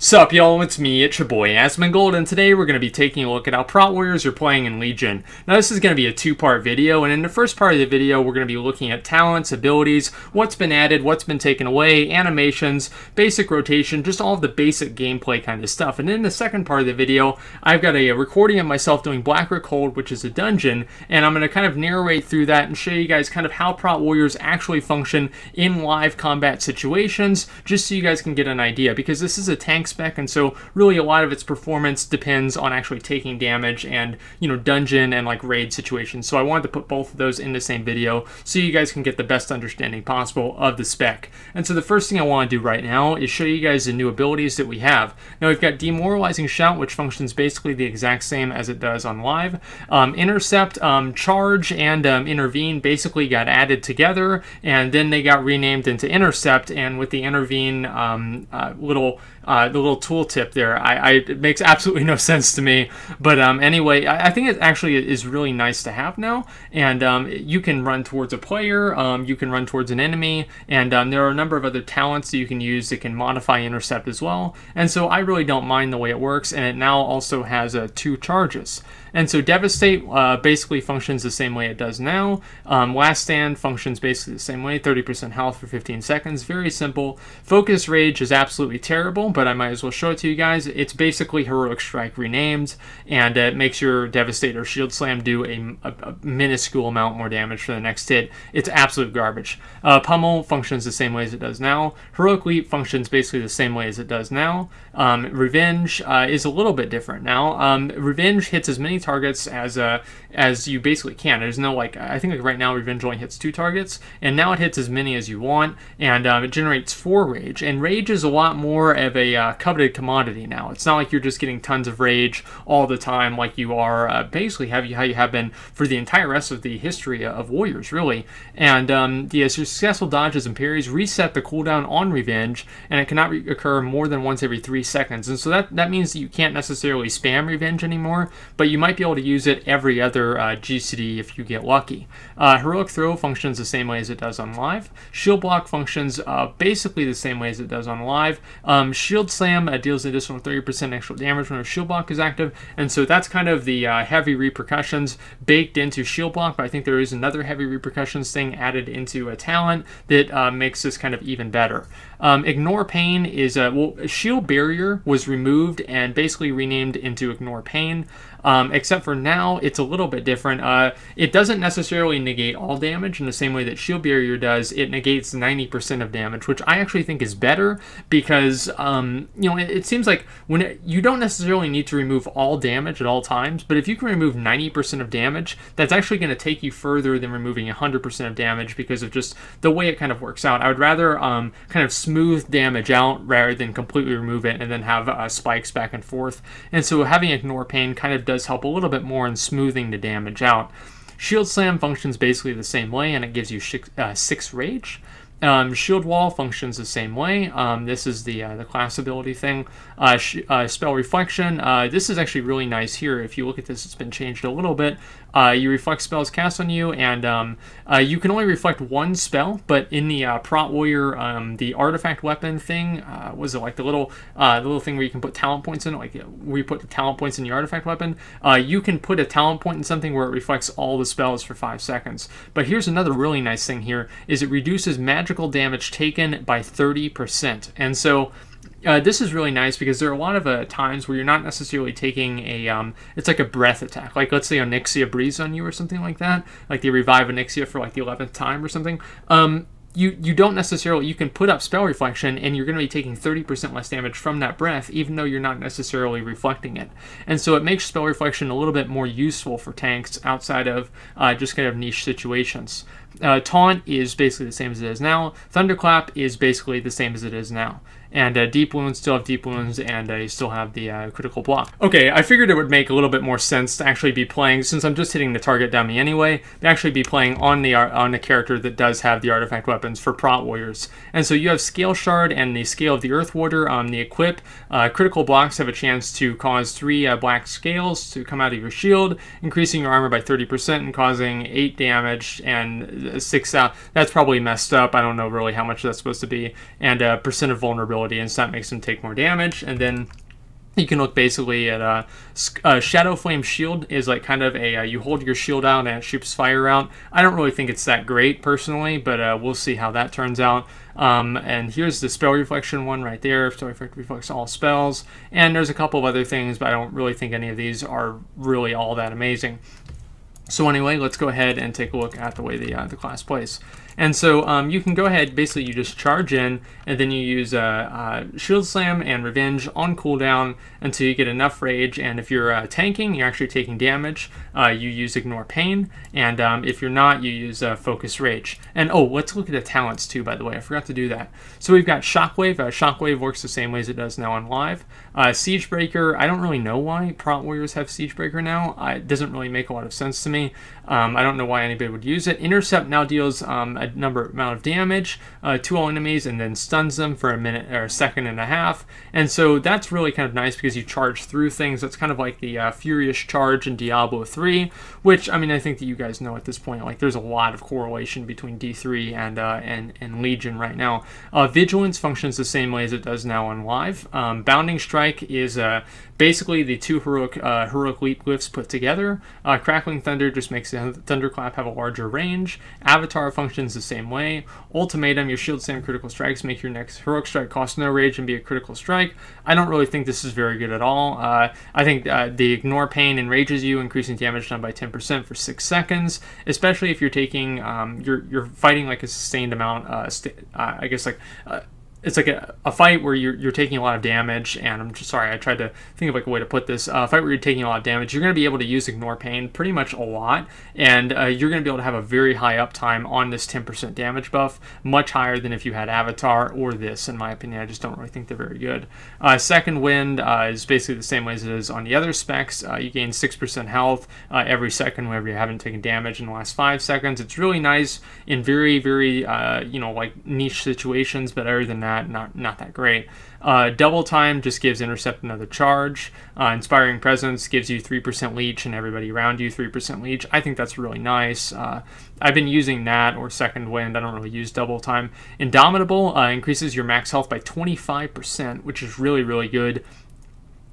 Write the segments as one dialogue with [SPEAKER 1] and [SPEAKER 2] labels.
[SPEAKER 1] Sup y'all, it's me, it's your boy Asmongold, and today we're going to be taking a look at how prot warriors are playing in Legion. Now this is going to be a two-part video, and in the first part of the video we're going to be looking at talents, abilities, what's been added, what's been taken away, animations, basic rotation, just all of the basic gameplay kind of stuff. And in the second part of the video, I've got a recording of myself doing Blackrock Hold, which is a dungeon, and I'm going to kind of narrate through that and show you guys kind of how prot warriors actually function in live combat situations, just so you guys can get an idea, because this is a tank spec, and so really a lot of its performance depends on actually taking damage and, you know, dungeon and like raid situations. So I wanted to put both of those in the same video so you guys can get the best understanding possible of the spec. And so the first thing I want to do right now is show you guys the new abilities that we have. Now we've got Demoralizing Shout, which functions basically the exact same as it does on live. Intercept, Charge, and Intervene basically got added together, and then they got renamed into Intercept, and with the Intervene the little tooltip there, it makes absolutely no sense to me, but anyway, I think it actually is really nice to have now, and you can run towards a player, you can run towards an enemy, and there are a number of other talents that you can use that can modify Intercept as well, and so I really don't mind the way it works, and it now also has 2 charges. And so Devastate basically functions the same way it does now. Last Stand functions basically the same way, 30% health for 15 seconds, very simple. Focus Rage is absolutely terrible, but I might as well show it to you guys. It's basically Heroic Strike renamed, and it makes your Devastate or Shield Slam do a minuscule amount more damage for the next hit. It's absolute garbage. Pummel functions the same way as it does now. Heroic Leap functions basically the same way as it does now. Revenge is a little bit different now. Revenge hits as many targets as you basically can. There's no, like, I think like right now Revenge only hits 2 targets, and now it hits as many as you want, and it generates 4 rage, and rage is a lot more of a coveted commodity now. It's not like you're just getting tons of rage all the time like you are basically how you have been for the entire rest of the history of warriors, really. And the successful dodges and parries reset the cooldown on Revenge, and it cannot occur more than once every 3 seconds, and so that means that you can't necessarily spam Revenge anymore, but you might be able to use it every other GCD if you get lucky. Heroic Throw functions the same way as it does on live. Shield Block functions basically the same way as it does on live. Shield Slam deals an additional 30% extra damage when a Shield Block is active, and so that's kind of the heavy repercussions baked into Shield Block, but I think there is another heavy repercussions thing added into a talent that makes this kind of even better. Ignore Pain is, well, Shield Barrier was removed and basically renamed into Ignore Pain. Except for now, it's a little bit different. It doesn't necessarily negate all damage in the same way that Shield Barrier does. It negates 90% of damage, which I actually think is better because, you know, it seems like you don't necessarily need to remove all damage at all times, but if you can remove 90% of damage, that's actually going to take you further than removing 100% of damage because of just the way it kind of works out. I would rather kind of smooth damage out rather than completely remove it and then have spikes back and forth. And so having Ignore Pain kind of does help a little bit more in smoothing the damage out. Shield Slam functions basically the same way, and it gives you 6 rage. Shield Wall functions the same way. This is the class ability thing. Spell Reflection. This is actually really nice here. If you look at this, it's been changed a little bit. You reflect spells cast on you, and you can only reflect 1 spell, but in the Prot Warrior, the artifact weapon thing, was it like the little thing where you can put talent points in it, like where you put the talent points in the artifact weapon? You can put a talent point in something where it reflects all the spells for 5 seconds. But here's another really nice thing here, is it reduces magical damage taken by 30%. And so this is really nice because there are a lot of times where you're not necessarily taking a, it's like a breath attack. Like let's say Onyxia breathes on you or something like that. Like they revive Onyxia for like the 11th time or something. You don't necessarily, you can put up Spell Reflection and you're going to be taking 30% less damage from that breath, even though you're not necessarily reflecting it. And so it makes Spell Reflection a little bit more useful for tanks outside of just kind of niche situations. Taunt is basically the same as it is now. Thunderclap is basically the same as it is now. And Deep Wounds still have Deep Wounds, and you still have the critical block. Okay, I figured it would make a little bit more sense to actually be playing, since I'm just hitting the target dummy anyway, to actually be playing on the character that does have the artifact weapons for Prot Warriors. And so you have Scale Shard and the Scale of the Earth Warder. The equip critical blocks have a chance to cause 3 black scales to come out of your shield, increasing your armor by 30% and causing 8 damage and 6 that's probably messed up. I don't know really how much that's supposed to be. And percent of vulnerability ability, and so that makes him take more damage. And then you can look basically at Shadow Flame Shield is like kind of a, you hold your shield out and it shoots fire out. I don't really think it's that great personally, but we'll see how that turns out. And here's the Spell Reflection one right there. Spell reflects all spells. And there's a couple of other things, but I don't really think any of these are really all that amazing. So anyway, let's go ahead and take a look at the way the class plays. And so you can go ahead, basically you just charge in, and then you use Shield Slam and Revenge on cooldown until you get enough rage. And if you're tanking, you're actually taking damage, you use Ignore Pain. And if you're not, you use Focus Rage. And oh, let's look at the talents too, by the way. I forgot to do that. So we've got Shockwave. Shockwave works the same way as it does now on live. Siegebreaker, I don't really know why Prot Warriors have Siegebreaker now. It doesn't really make a lot of sense to me. I don't know why anybody would use it. Intercept now deals a amount of damage to all enemies and then stuns them for a minute or a second and a half. And so that's really kind of nice because you charge through things. That's kind of like the Furious Charge in Diablo 3, which, I mean, I think that you guys know at this point, like there's a lot of correlation between D3 and Legion right now. Vigilance functions the same way as it does now on live. Bounding Strike is basically the two heroic leap glyphs put together. Crackling Thunder just makes the Thunderclap have a larger range. Avatar functions the same way. Ultimatum, your Shield Slam critical strikes make your next heroic strike cost no rage and be a critical strike. I don't really think this is very good at all. I think the Ignore Pain enrages you, increasing damage done by 10% for 6 seconds, especially if you're taking, you're fighting like a sustained amount, I guess like, it's like a fight where you're taking a lot of damage, and I'm just sorry, I tried to think of like a way to put this. A fight where you're taking a lot of damage, you're going to be able to use Ignore Pain pretty much a lot, and you're going to be able to have a very high uptime on this 10% damage buff, much higher than if you had Avatar or this, in my opinion. I just don't really think they're very good. Second Wind is basically the same way as it is on the other specs. You gain 6% health every second whenever you haven't taken damage in the last 5 seconds. It's really nice in very, very, like niche situations, but other than that, not that great. Double Time just gives Intercept another charge. Inspiring Presence gives you 3% leech and everybody around you 3% leech. I think that's really nice. I've been using that or Second Wind. I don't really use Double Time. Indomitable increases your max health by 25%, which is really, really good.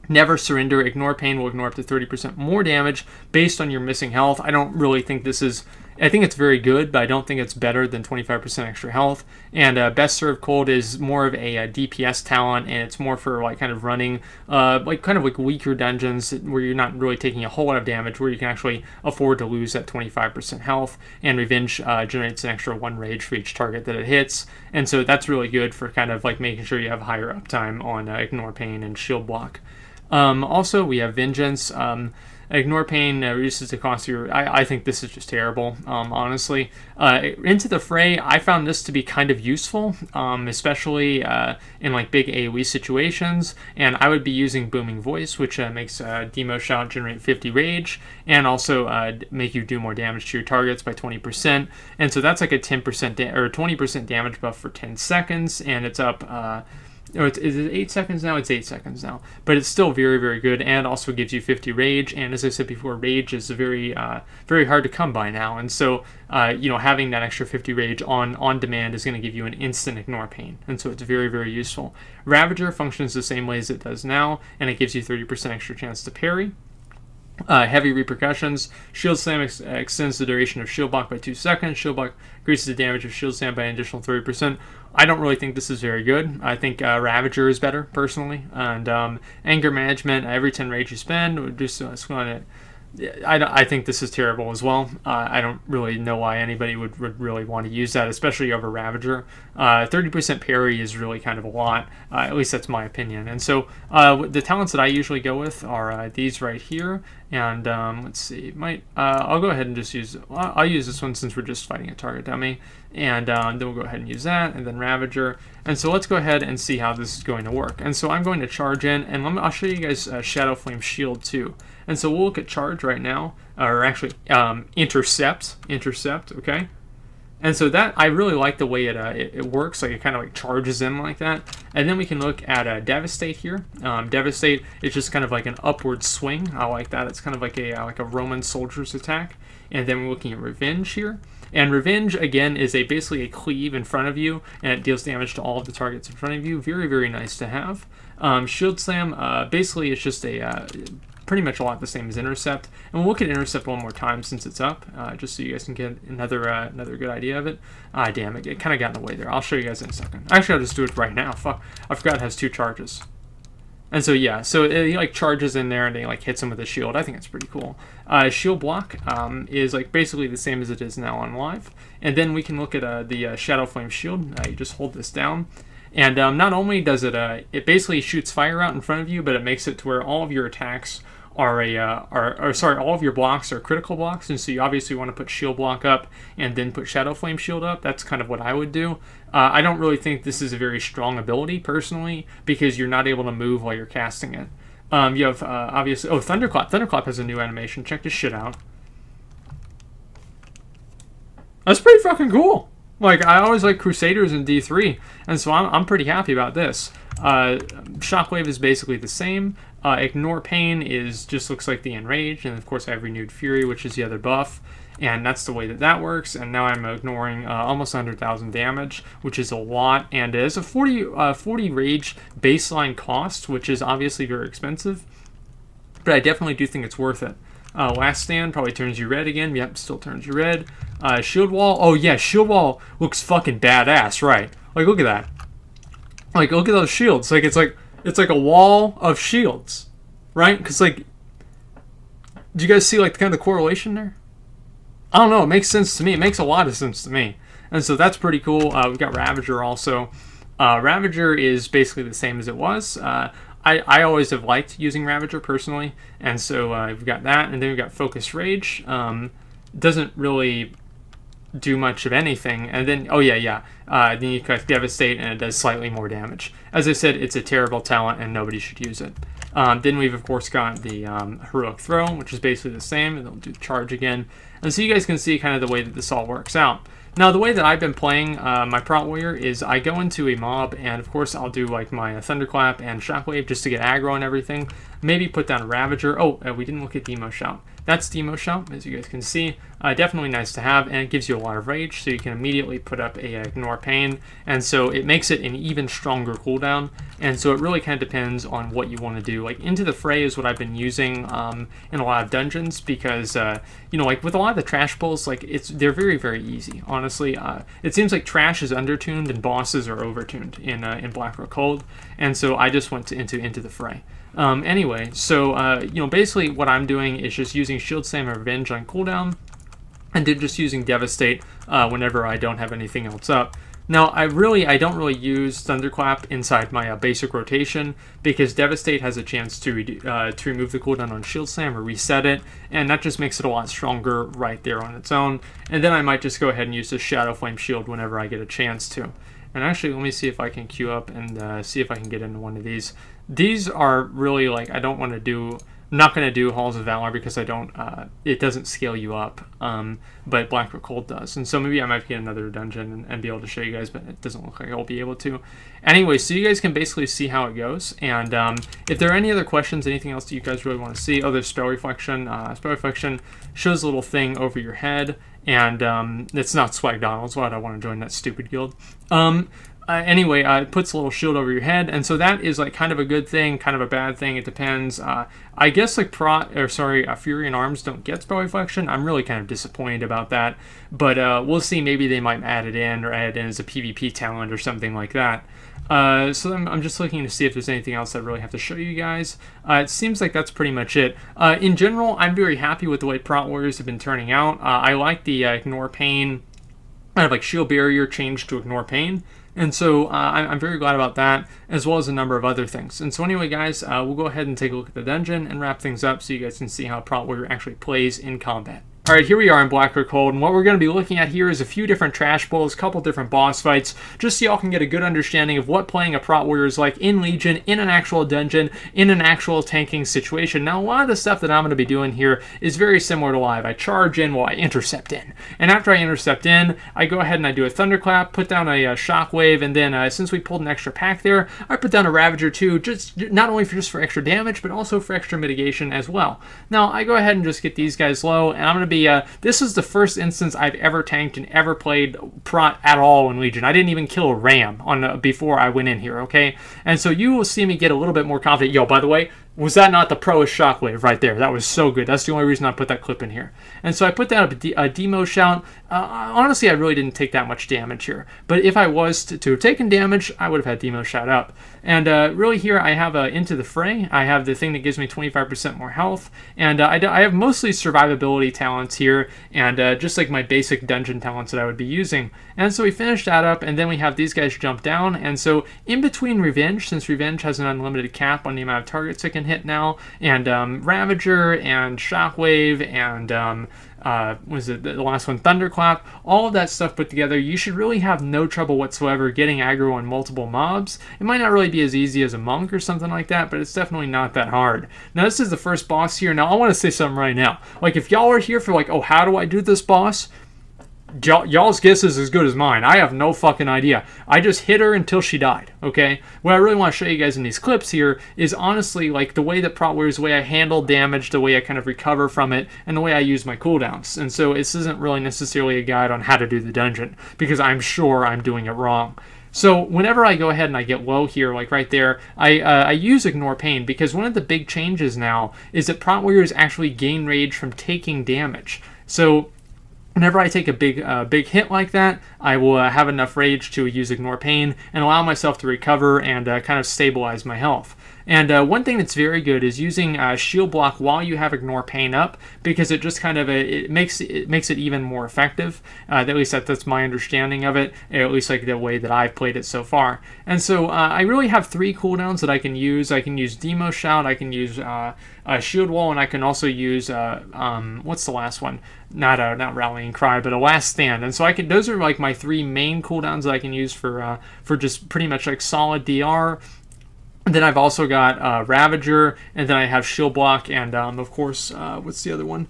[SPEAKER 1] Never Surrender. Ignore Pain will ignore up to 30% more damage based on your missing health. I don't really think this is... I think it's very good, but I don't think it's better than 25% extra health. And Best Served Cold is more of a DPS talent, and it's more for like kind of running like kind of like weaker dungeons where you're not really taking a whole lot of damage, where you can actually afford to lose that 25% health. And Revenge generates an extra 1 rage for each target that it hits, and so that's really good for kind of like making sure you have higher uptime on Ignore Pain and Shield Block. Also, we have Vengeance. Ignore Pain reduces the cost of your... I think this is just terrible, honestly. Into the Fray, I found this to be kind of useful, especially in like big AoE situations, and I would be using Booming Voice, which makes Demo Shout generate 50 rage, and also make you do more damage to your targets by 20%, and so that's like a 10% or 20% damage buff for 10 seconds, and it's up... is it 8 seconds now? It's 8 seconds now. But it's still very, very good, and also gives you 50 rage. And as I said before, rage is very, very hard to come by now. And so, having that extra 50 rage on demand is going to give you an instant Ignore Pain. And so it's very, very useful. Ravager functions the same way as it does now, and it gives you 30% extra chance to parry. Heavy Repercussions. Shield Slam extends the duration of Shield Block by 2 seconds. Shield Block increases the damage of Shield Slam by an additional 30%. I don't really think this is very good. I think Ravager is better, personally. And Anger Management, every 10 rage you spend, would just I think this is terrible as well. I don't really know why anybody would really want to use that, especially over Ravager. 30% parry is really kind of a lot. At least that's my opinion. And so the talents that I usually go with are these right here. And let's see, I'll go ahead and just use... I'll use this one since we're just fighting a target dummy. And then we'll go ahead and use that, and then Ravager. And so let's go ahead and see how this is going to work. And so I'm going to charge in, and I'll show you guys Shadow Flame Shield too. And so we'll look at charge right now, or actually intercept, okay? And so that, I really like the way it works, like it kind of like charges in like that. And then we can look at Devastate here. Devastate is just kind of like an upward swing. I like that. It's kind of like a Roman soldier's attack. And then we're looking at Revenge here. And Revenge, again, is basically a cleave in front of you, and it deals damage to all of the targets in front of you. Very, very nice to have. Shield Slam, basically it's just pretty much a lot the same as Intercept. And we'll look at Intercept one more time since it's up, just so you guys can get another good idea of it. Damn it, kind of got in the way there. I'll show you guys in a second. Actually, I'll just do it right now. Fuck, I forgot it has 2 charges. And so yeah, so he like charges in there and he like hits him with a shield. I think it's pretty cool. Shield block is like basically the same as it is now on live. And then we can look at the Shadow Flame shield. You just hold this down. And not only does it basically shoots fire out in front of you, but it makes it to where all of your attacks all of your blocks are critical blocks, and so you obviously want to put shield block up and then put Shadow Flame shield up. That's kind of what I would do. I don't really think this is a very strong ability personally, because you're not able to move while you're casting it. You have obviously Thunderclap. Thunderclap has a new animation. Check this shit out. That's pretty fucking cool. Like, I always like Crusaders in D3, and so I'm pretty happy about this. Shockwave is basically the same. Ignore Pain just looks like the Enrage, and of course I have Renewed Fury, which is the other buff, and that's the way that works. And now I'm ignoring almost 100,000 damage, which is a lot, and it has a 40 Rage baseline cost, which is obviously very expensive, but I definitely do think it's worth it. Last Stand probably turns you red again. Yep, still turns you red. Shield Wall. Oh yeah, Shield Wall looks fucking badass, right? Like, look at that. Like, look at those shields. Like, it's like a wall of shields, right? Because, like, do you guys see, like, kind of the correlation there? I don't know. It makes sense to me. It makes a lot of sense to me. And so that's pretty cool. We've got Ravager also. Ravager is basically the same as it was. I always have liked using Ravager personally. And so we've got that. And then we've got Focus Rage. Doesn't really do much of anything. And then, then you collect Devastate, and it does slightly more damage. As I said, it's a terrible talent and nobody should use it. Then we've of course got the Heroic Throw, which is basically the same, and they'll do Charge again. And so you guys can see kind of the way that this all works out. Now, the way that I've been playing my Prot Warrior is I go into a mob, and of course I'll do like my Thunderclap and Shockwave just to get aggro and everything. Maybe put down a Ravager. Oh, we didn't look at Demo Shout. That's Demo Shout, as you guys can see. Definitely nice to have, and it gives you a lot of rage, so you can immediately put up a Ignore Pain, and so it makes it an even stronger cooldown. And so it really kind of depends on what you want to do. Like, Into the Fray is what I've been using in a lot of dungeons, because you know, like with a lot of the trash pulls, like they're very, very easy. Honestly, it seems like trash is undertuned and bosses are overtuned in Blackrock Cold, and so I just went into the Fray. Anyway, so you know, basically what I'm doing is just using Shield Slam and Revenge on cooldown, and then just using Devastate whenever I don't have anything else up. Now, I don't really use Thunderclap inside my basic rotation, because Devastate has a chance to remove the cooldown on Shield Slam or reset it, and that just makes it a lot stronger right there on its own. And then I might just go ahead and use the Shadow Flame shield whenever I get a chance to. And actually, let me see if I can queue up and see if I can get into one of these. These are really, like, I'm not going to do Halls of Valor because it doesn't scale you up, but Blackrock Cold does. And so maybe I might get another dungeon and be able to show you guys, but it doesn't look like I'll be able to. Anyway, so you guys can basically see how it goes. And if there are any other questions, anything else that you guys really want to see, there's Spell Reflection. Spell Reflection shows a little thing over your head, and it's not Swagdonald's. Why would I want to join that stupid guild? Anyway, it puts a little shield over your head, and so that is like kind of a good thing, kind of a bad thing. It depends. I guess like Fury and Arms don't get Spell Reflection. I'm really kind of disappointed about that, but we'll see. Maybe they might add it in, or add it in as a PvP talent or something like that. So I'm just looking to see if there's anything else I really have to show you guys. It seems like that's pretty much it. In general, I'm very happy with the way Prot Warriors have been turning out. I like the Ignore Pain, kind of like Shield Barrier changed to Ignore Pain. And so I'm very glad about that, as well as a number of other things. And so anyway, guys, we'll go ahead and take a look at the dungeon and wrap things up so you guys can see how Prot Warrior actually plays in combat. Alright, here we are in Blackrock Cold, and what we're going to be looking at here is a few different trash pulls, a couple different boss fights, just so y'all can get a good understanding of what playing a Prot Warrior is like in Legion, in an actual dungeon, in an actual tanking situation. Now, a lot of the stuff that I'm going to be doing here is very similar to live. I charge in while I intercept in. And after I intercept in, I go ahead and I do a Thunderclap, put down a Shockwave, and then since we pulled an extra pack there, I put down a Ravager too, just not only for extra damage, but also for extra mitigation as well. Now, I go ahead and just get these guys low, and I'm going to be, this is the first instance I've ever tanked and ever played prot at all in Legion. I didn't even kill a ram on before I went in here, okay? And so you will see me get a little bit more confident. Yo, by the way, was that not the pro shockwave right there? That was so good. That's the only reason I put that clip in here. And so I put that a demo shout. Honestly, I really didn't take that much damage here. But if I was to have taken damage, I would have had demo shout up. And really here I have Into the Fray. I have the thing that gives me 25% more health. And I have mostly survivability talents here. And just like my basic dungeon talents that I would be using. And so we finish that up. And then we have these guys jump down. And so in between Revenge, since Revenge has an unlimited cap on the amount of targets it can hit now, and Ravager and Shockwave and was it the last one, Thunderclap, all of that stuff put together, you should really have no trouble whatsoever getting aggro on multiple mobs. It might not really be as easy as a monk or something like that, but it's definitely not that hard. Now this is the first boss here. Now I want to say something right now. Like if y'all are here for like, oh, how do I do this boss? Y'all's guess is as good as mine. I have no fucking idea. I just hit her until she died, okay? What I really want to show you guys in these clips here is honestly like the way that prot warriors, the way I handle damage, the way I kind of recover from it, and the way I use my cooldowns. And so this isn't really necessarily a guide on how to do the dungeon, because I'm sure I'm doing it wrong. So whenever I go ahead and I get low here, like right there, I use Ignore Pain, because one of the big changes now is that prot warriors actually gain rage from taking damage. So whenever I take a big hit like that, I will have enough rage to use Ignore Pain and allow myself to recover and kind of stabilize my health. And one thing that's very good is using Shield Block while you have Ignore Pain up, because it just kind of it makes it even more effective. At least that's my understanding of it, at least like the way that I've played it so far. And so I really have 3 cooldowns that I can use. I can use Demo Shout, I can use Shield Wall, and I can also use what's the last one? Not Rallying Cry, but a Last Stand. And so those are like my 3 main cooldowns that I can use for just pretty much like solid DR. And then I've also got Ravager, and then I have Shield Block, and of course, what's the other one?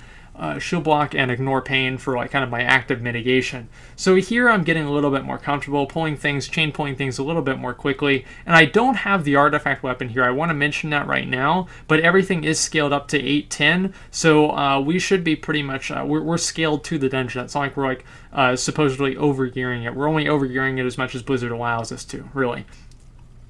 [SPEAKER 1] Shield Block and Ignore Pain for like kind of my active mitigation. So here I'm getting a little bit more comfortable pulling things, chain pulling things a little bit more quickly. And I don't have the artifact weapon here. I want to mention that right now, but everything is scaled up to 810. So we should be pretty much, we're scaled to the dungeon. It's not like we're like supposedly overgearing it. We're only overgearing it as much as Blizzard allows us to, really.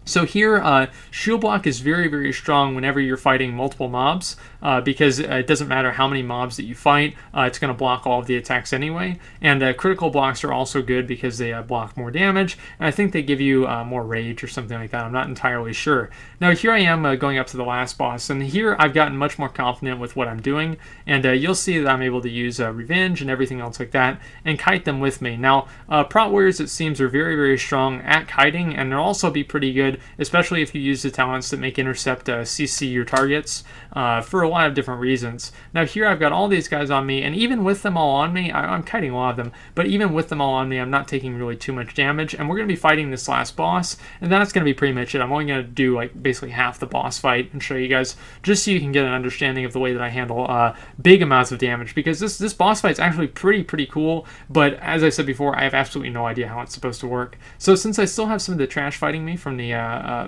[SPEAKER 1] So here, Shield Block is very, very strong whenever you're fighting multiple mobs, because it doesn't matter how many mobs that you fight, it's going to block all of the attacks anyway. And critical blocks are also good because they block more damage, and I think they give you more rage or something like that. I'm not entirely sure. Now here I am going up to the last boss, and here I've gotten much more confident with what I'm doing, and you'll see that I'm able to use Revenge and everything else like that, and kite them with me. Now, prot warriors, it seems, are very, very strong at kiting, and they'll also be pretty good, especially if you use the talents that make intercept CC your targets for a lot of different reasons. Now here I've got all these guys on me, and even with them all on me, I'm kiting a lot of them, but even with them all on me, I'm not taking really too much damage, and we're going to be fighting this last boss, and that's going to be pretty much it. I'm only going to do like basically half the boss fight and show you guys, just so you can get an understanding of the way that I handle big amounts of damage, because this boss fight is actually pretty cool, but as I said before, I have absolutely no idea how it's supposed to work. So since I still have some of the trash fighting me from the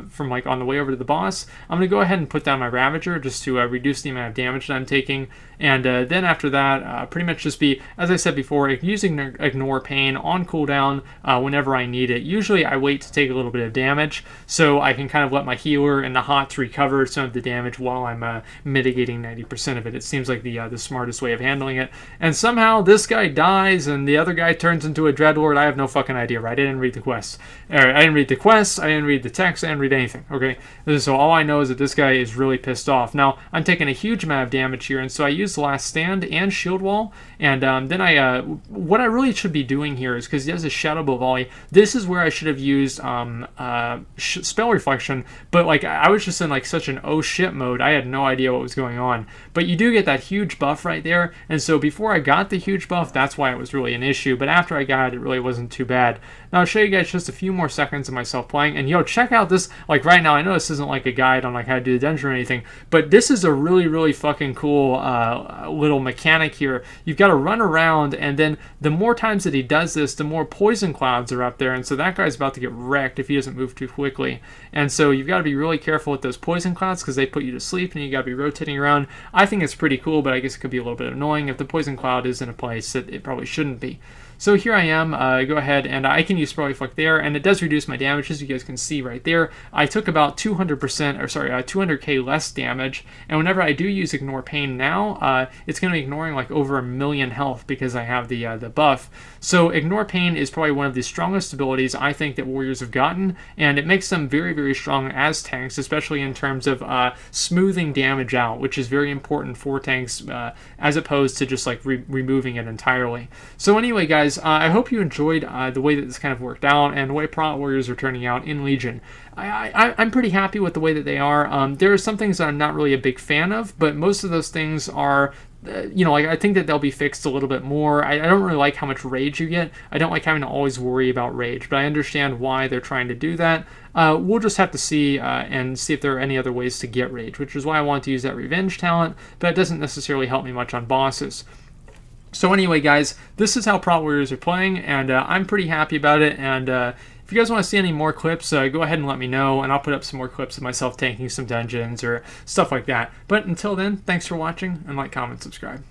[SPEAKER 1] from like on the way over to the boss, I'm going to go ahead and put down my Ravager just to reduce the amount of damage that I'm taking, and then after that, pretty much just be, as I said before, using Ignore Pain on cooldown whenever I need it. Usually I wait to take a little bit of damage, so I can kind of let my healer and the HOTS recover some of the damage while I'm mitigating 90% of it. It seems like the smartest way of handling it. And somehow this guy dies and the other guy turns into a Dreadlord. I have no fucking idea, right? I didn't read the quests. I didn't read the quests, I didn't read the text, I didn't read anything, okay? So all I know is that this guy is really pissed off. Now, I'm taking a huge amount of damage here, and so I use the Last Stand and Shield Wall, and then what I really should be doing here is, because he has a Shadow Bow Volley, this is where I should have used Spell Reflection, but like I was just in like such an oh shit mode, I had no idea what was going on. But you do get that huge buff right there, and so before I got the huge buff, that's why it was really an issue, but after I got it, it really wasn't too bad. Now I'll show you guys just a few more seconds of myself playing, and yo, check out this, like right now, I know this isn't like a guide on like how to do the dungeon or anything, but this is a really fucking cool little mechanic here. You've got to run around, and then the more times that he does this, the more poison clouds are up there, and so that guy's about to get wrecked if he doesn't move too quickly. And so you've got to be really careful with those poison clouds because they put you to sleep, and you got to be rotating around. I think it's pretty cool, but I guess it could be a little bit annoying if the poison cloud is in a place that it probably shouldn't be. So here I am, go ahead, and I can use Sprawly Flick there, and it does reduce my damage, as you guys can see right there. I took about 200k less damage, and whenever I do use Ignore Pain now, it's going to be ignoring like over 1,000,000 health because I have the buff. So Ignore Pain is probably one of the strongest abilities I think that warriors have gotten, and it makes them very strong as tanks, especially in terms of smoothing damage out, which is very important for tanks as opposed to just like removing it entirely. So anyway, guys, I hope you enjoyed the way that this kind of worked out and the way prot warriors are turning out in Legion. I'm pretty happy with the way that they are. There are some things that I'm not really a big fan of, but most of those things are, you know, like I think that they'll be fixed a little bit more. I don't really like how much rage you get. I don't like having to always worry about rage, but I understand why they're trying to do that. We'll just have to see and see if there are any other ways to get rage, which is why I want to use that revenge talent, but it doesn't necessarily help me much on bosses. So anyway, guys, this is how prot warriors are playing, and I'm pretty happy about it. And if you guys want to see any more clips, go ahead and let me know, and I'll put up some more clips of myself tanking some dungeons or stuff like that. But until then, thanks for watching, and like, comment, subscribe.